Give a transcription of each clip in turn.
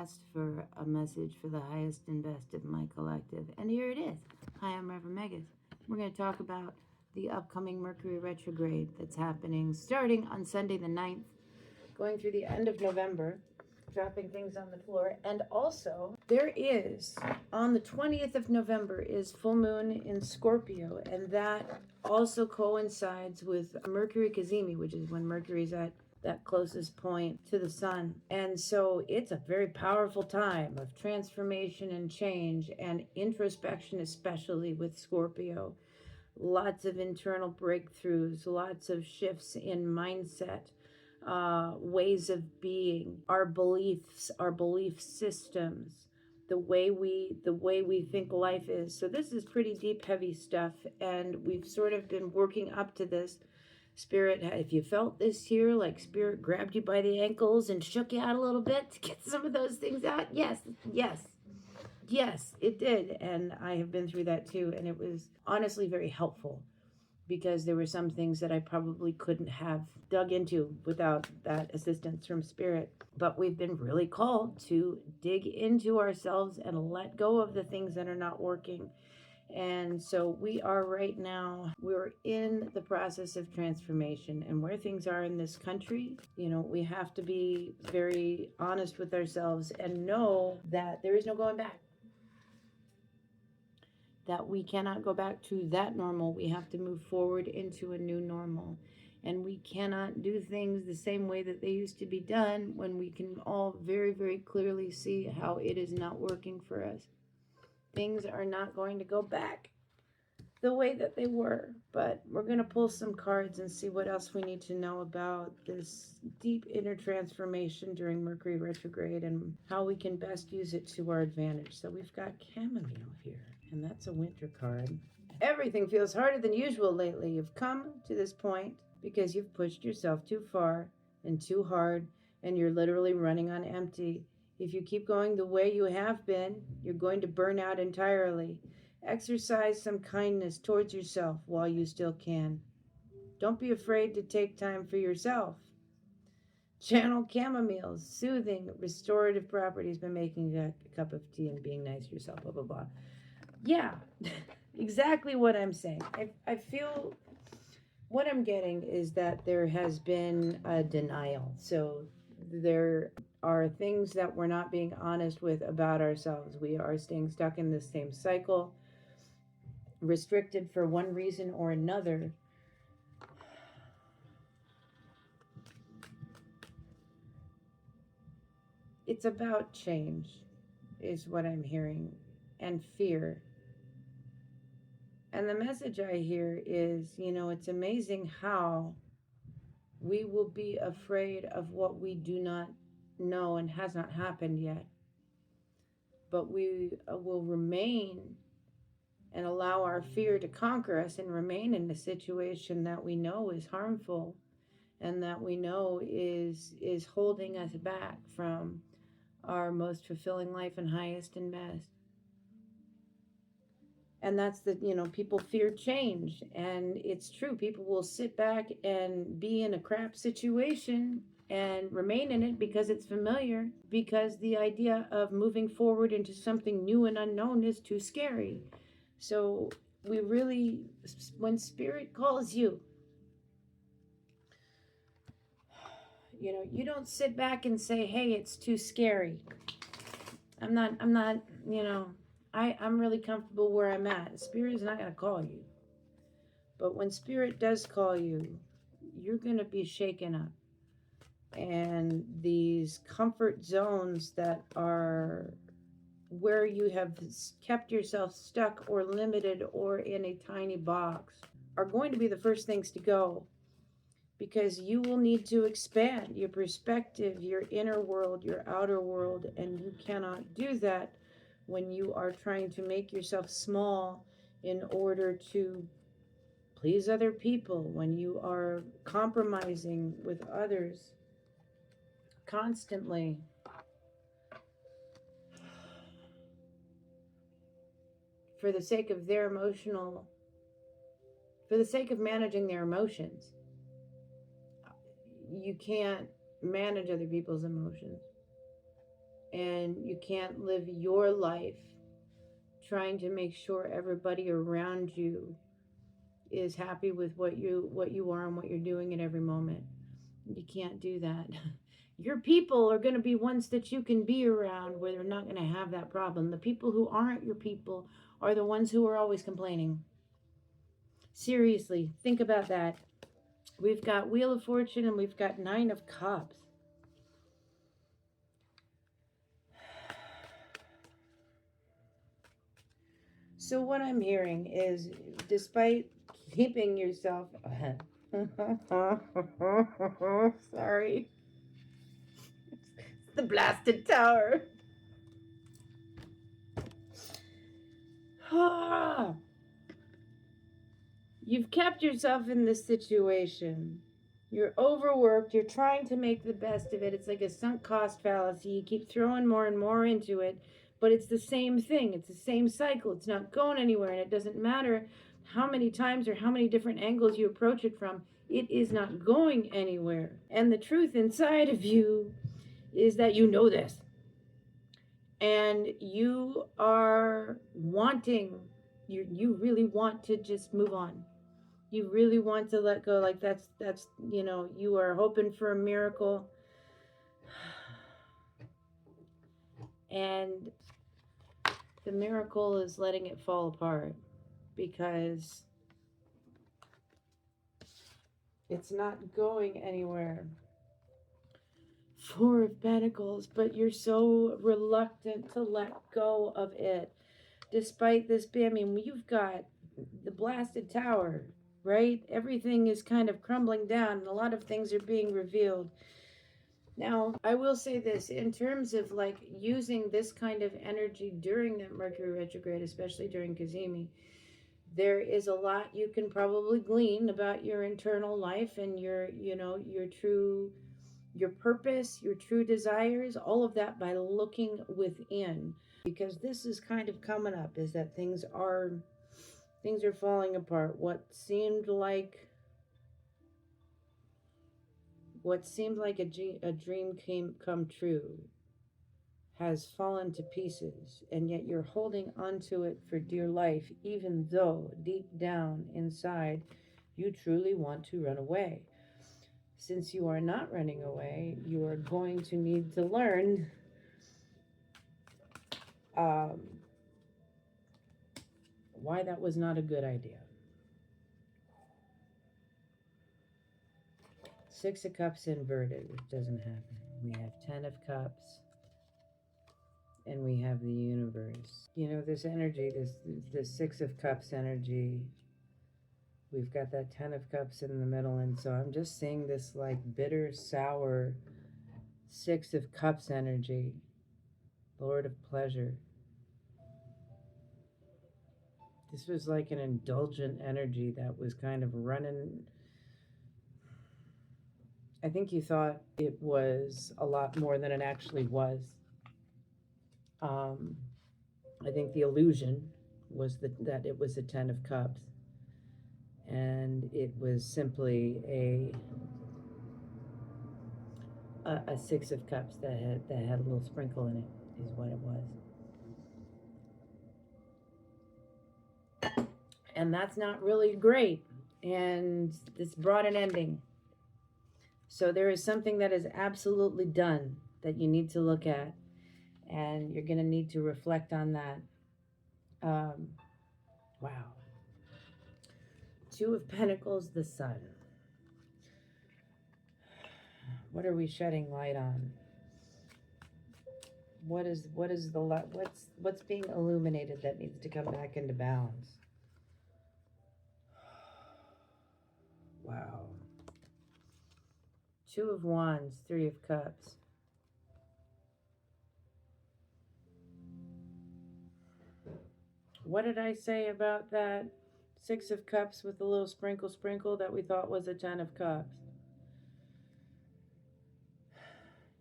asked for a message for the highest and best of my collective, and here it is. Hi, I'm Reverend Meggus. We're going to talk about the upcoming Mercury retrograde that's happening starting on Sunday the 9th, going through the end of November, dropping things on the floor. And also, there is, on the 20th of November, is full moon in Scorpio, and that also coincides with Mercury Cazimi, which is when Mercury's at that closest point to the sun. And so it's a very powerful time of transformation and change and introspection, especially with Scorpio. Lots of internal breakthroughs, lots of shifts in mindset, ways of being, our beliefs, our belief systems, the way we think life is. So this is pretty deep, heavy stuff, and we've sort of been working up to this. Spirit, if you felt this here, like Spirit grabbed you by the ankles and shook you out a little bit to get some of those things out, yes, it did. And I have been through that too, and it was honestly very helpful, because there were some things that I probably couldn't have dug into without that assistance from Spirit. But we've been really called to dig into ourselves and let go of the things that are not working. And so we are right now, we're in the process of transformation, and where things are in this country, we have to be very honest with ourselves and know that there is no going back. That we cannot go back to that normal. We have to move forward into a new normal. And we cannot do things the same way that they used to be done when we can all very, very clearly see how it is not working for us. Things are not going to go back the way that they were. But we're going to pull some cards and see what else we need to know about this deep inner transformation during Mercury retrograde and how we can best use it to our advantage. So we've got chamomile here, and that's a winter card. Everything feels harder than usual lately. You've come to this point because you've pushed yourself too far and too hard, and you're literally running on empty. If you keep going the way you have been, you're going to burn out entirely. Exercise some kindness towards yourself while you still can. Don't be afraid to take time for yourself. Channel chamomile's soothing, restorative properties by making a cup of tea and being nice to yourself, blah, blah, blah. Yeah, exactly what I'm saying. I feel what I'm getting is that there has been a denial. So there are things that we're not being honest with about ourselves. We are staying stuck in the same cycle, restricted for one reason or another. It's about change, is what I'm hearing, and fear. And the message I hear is, it's amazing how we will be afraid of what we do not know and has not happened yet. But we will remain and allow our fear to conquer us and remain in a situation that we know is harmful and that we know is holding us back from our most fulfilling life and highest and best. And that's people fear change. And it's true. People will sit back and be in a crap situation and remain in it because it's familiar, because the idea of moving forward into something new and unknown is too scary. So we really, when Spirit calls you, you don't sit back and say, hey, it's too scary. I'm not, I'm really comfortable where I'm at. Spirit is not going to call you. But when Spirit does call you, you're going to be shaken up. And these comfort zones that are where you have kept yourself stuck or limited or in a tiny box are going to be the first things to go, because you will need to expand your perspective, your inner world, your outer world, and you cannot do that when you are trying to make yourself small in order to please other people, when you are compromising with others constantly. For the sake of managing their emotions. You can't manage other people's emotions. and you can't live your life trying to make sure everybody around you is happy with what you are and what you're doing at every moment. You can't do that. Your people are going to be ones that you can be around where they're not going to have that problem. The people who aren't your people are the ones who are always complaining. Seriously, think about that. We've got Wheel of Fortune and we've got Nine of Cups. So what I'm hearing is, despite keeping yourself sorry, it's the blasted tower. You've kept yourself in this situation. You're overworked. You're trying to make the best of it. It's like a sunk cost fallacy. You keep throwing more and more into it, but it's the same thing. It's the same cycle. It's not going anywhere, and it doesn't matter how many times or how many different angles you approach it from. It is not going anywhere. And the truth inside of you is that you know this. And you are wanting, you really want to just move on. You really want to let go. Like that's you are hoping for a miracle, and the miracle is letting it fall apart because it's not going anywhere. Four of Pentacles, but you're so reluctant to let go of it, despite this being, I mean, you've got the blasted tower, right? Everything is kind of crumbling down and a lot of things are being revealed. Now, I will say this, in terms of like using this kind of energy during that Mercury retrograde, especially during Cazimi, there is a lot you can probably glean about your internal life and your purpose, your true desires, all of that by looking within. Because this is kind of coming up, is that things are falling apart. What seemed like a dream come true has fallen to pieces, and yet you're holding onto it for dear life, even though deep down inside you truly want to run away. Since you are not running away, you are going to need to learn why that was not a good idea. Six of Cups inverted, which doesn't happen. We have 10 of Cups, and we have the universe. This energy, this Six of Cups energy, we've got that 10 of Cups in the middle, and so I'm just seeing this like bitter, sour Six of Cups energy, Lord of Pleasure. This was like an indulgent energy that was kind of running. I think you thought it was a lot more than it actually was. I think the illusion was that it was a 10 of Cups, and it was simply a Six of Cups that had a little sprinkle in it, is what it was. And that's not really great. And this brought an ending. So there is something that is absolutely done that you need to look at, and you're going to need to reflect on that. Wow. Two of Pentacles, the Sun. What are we shedding light on? What's being illuminated that needs to come back into balance? Wow. Two of Wands, Three of Cups. What did I say about that Six of Cups with a little sprinkle that we thought was a 10 of Cups?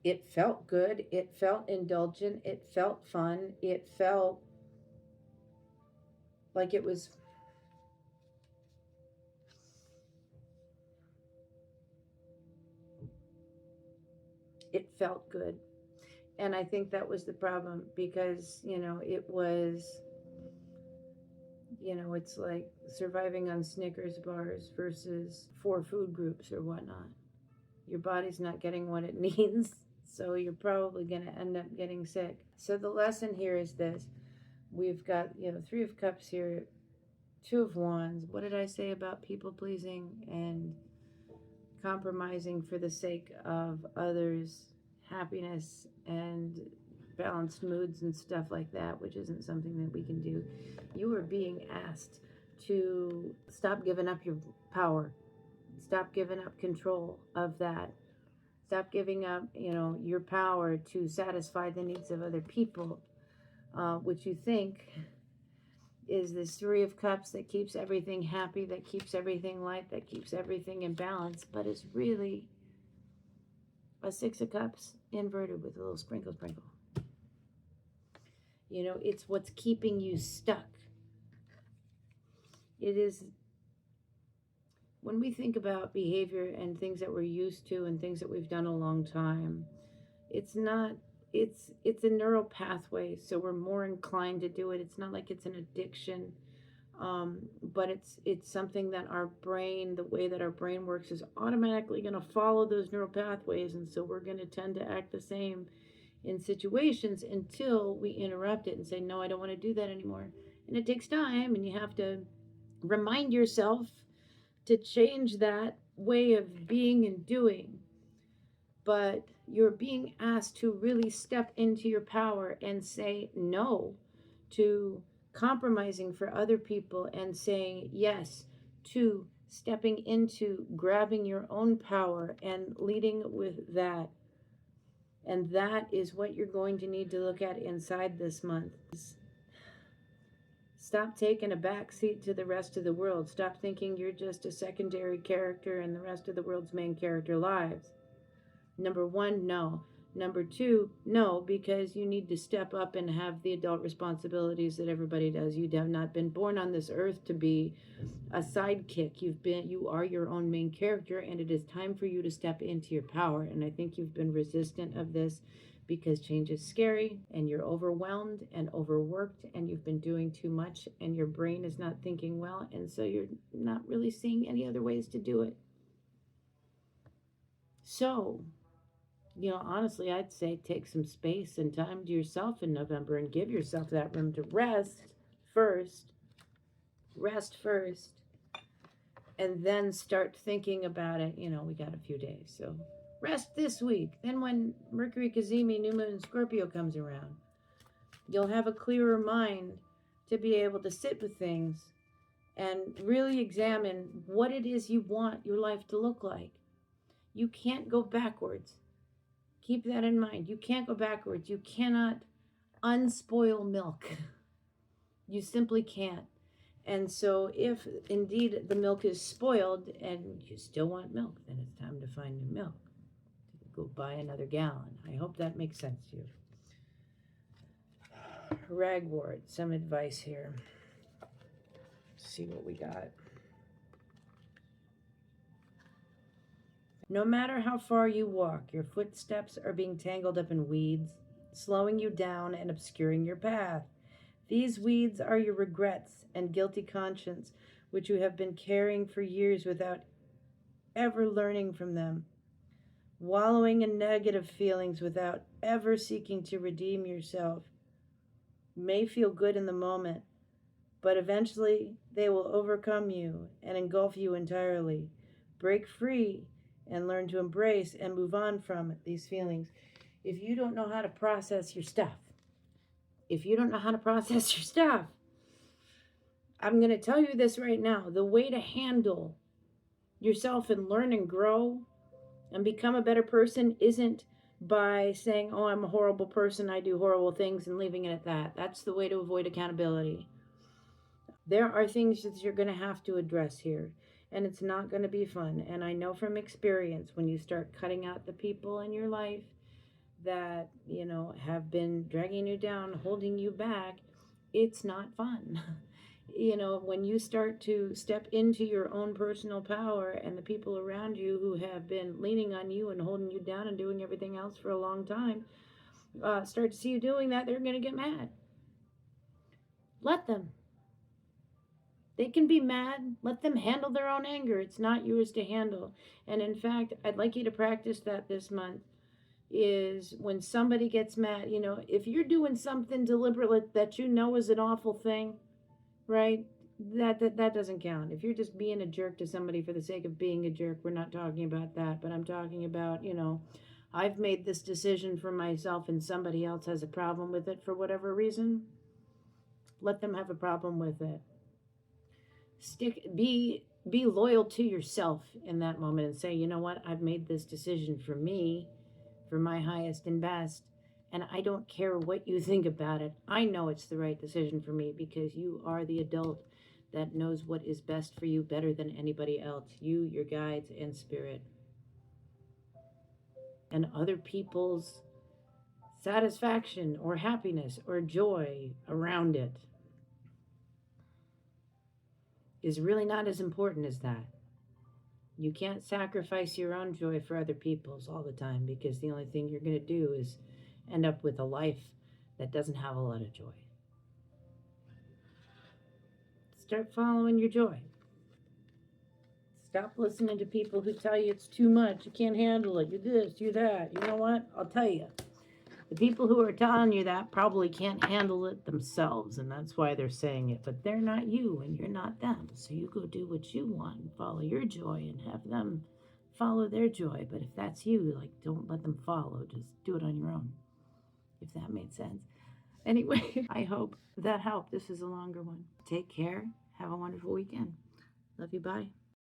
It felt good. It felt indulgent. It felt fun. It felt like it was... It felt good. And I think that was the problem because, it was, it's like surviving on Snickers bars versus 4 food groups or whatnot. Your body's not getting what it needs, so you're probably going to end up getting sick. So the lesson here is this. We've got, 3 of Cups here, 2 of Wands. What did I say about people pleasing and compromising for the sake of others' happiness and balanced moods and stuff like that, which isn't something that we can do. You are being asked to stop giving up your power, stop giving up control of that. Stop giving up, your power to satisfy the needs of other people, which you think is this 3 of Cups that keeps everything happy, that keeps everything light, that keeps everything in balance, but it's really a 6 of Cups inverted with a little sprinkle. It's what's keeping you stuck. It is, when we think about behavior and things that we're used to and things that we've done a long time, it's not, it's a neural pathway, so we're more inclined to do it. It's not like it's an addiction, but it's something that our brain, the way that our brain works, is automatically going to follow those neural pathways, and so we're going to tend to act the same in situations until we interrupt it and say, no, I don't want to do that anymore. And it takes time, and you have to remind yourself to change that way of being and doing. But you're being asked to really step into your power and say no to compromising for other people and saying yes to stepping into grabbing your own power and leading with that. And that is what you're going to need to look at inside this month. Stop taking a back seat to the rest of the world. Stop thinking you're just a secondary character in the rest of the world's main character lives. Number 1, no. Number 2, no, because you need to step up and have the adult responsibilities that everybody does. You have not been born on this earth to be a sidekick. You are your own main character, and it is time for you to step into your power. And I think you've been resistant of this because change is scary, and you're overwhelmed and overworked, and you've been doing too much, and your brain is not thinking well, and so you're not really seeing any other ways to do it. So, honestly, I'd say take some space and time to yourself in November and give yourself that room to rest first. Rest first. And then start thinking about it. We got a few days. So rest this week. Then when Mercury, Kazemi, New Moon, Scorpio comes around, you'll have a clearer mind to be able to sit with things and really examine what it is you want your life to look like. You can't go backwards. Keep that in mind. You can't go backwards. You cannot unspoil milk. You simply can't. And so if indeed the milk is spoiled and you still want milk, then it's time to find new milk. Go buy another gallon. I hope that makes sense to you. Ragwort, some advice here. Let's see what we got. No matter how far you walk, your footsteps are being tangled up in weeds, slowing you down and obscuring your path. These weeds are your regrets and guilty conscience, which you have been carrying for years without ever learning from them. Wallowing in negative feelings without ever seeking to redeem yourself may feel good in the moment, but eventually they will overcome you and engulf you entirely. Break free and learn to embrace and move on from these feelings. If you don't know how to process your stuff, I'm going to tell you this right now. The way to handle yourself and learn and grow and become a better person isn't by saying, oh, I'm a horrible person, I do horrible things, and leaving it at that. That's the way to avoid accountability. There are things that you're going to have to address here, and it's not going to be fun. And I know from experience, when you start cutting out the people in your life that, have been dragging you down, holding you back, it's not fun. When you start to step into your own personal power and the people around you who have been leaning on you and holding you down and doing everything else for a long time, start to see you doing that, they're going to get mad. Let them. They can be mad. Let them handle their own anger. It's not yours to handle. And in fact, I'd like you to practice that this month. Is when somebody gets mad, if you're doing something deliberately that you know is an awful thing, right? That doesn't count. If you're just being a jerk to somebody for the sake of being a jerk, we're not talking about that. But I'm talking about, I've made this decision for myself and somebody else has a problem with it for whatever reason. Let them have a problem with it. Be loyal to yourself in that moment and say, you know what, I've made this decision for me, for my highest and best, and I don't care what you think about it. I know it's the right decision for me because you are the adult that knows what is best for you better than anybody else, you, your guides, and spirit. And other people's satisfaction or happiness or joy around it is really not as important as that. You can't sacrifice your own joy for other people's all the time, because the only thing you're going to do is end up with a life that doesn't have a lot of joy. Start following your joy. Stop listening to people who tell you it's too much, you can't handle it, you're this, you're that. You know what? I'll tell you. The people who are telling you that probably can't handle it themselves, and that's why they're saying it. But they're not you, and you're not them. So you go do what you want and follow your joy and have them follow their joy. But if that's you, like, don't let them follow. Just do it on your own, if that made sense. Anyway, I hope that helped. This is a longer one. Take care. Have a wonderful weekend. Love you. Bye.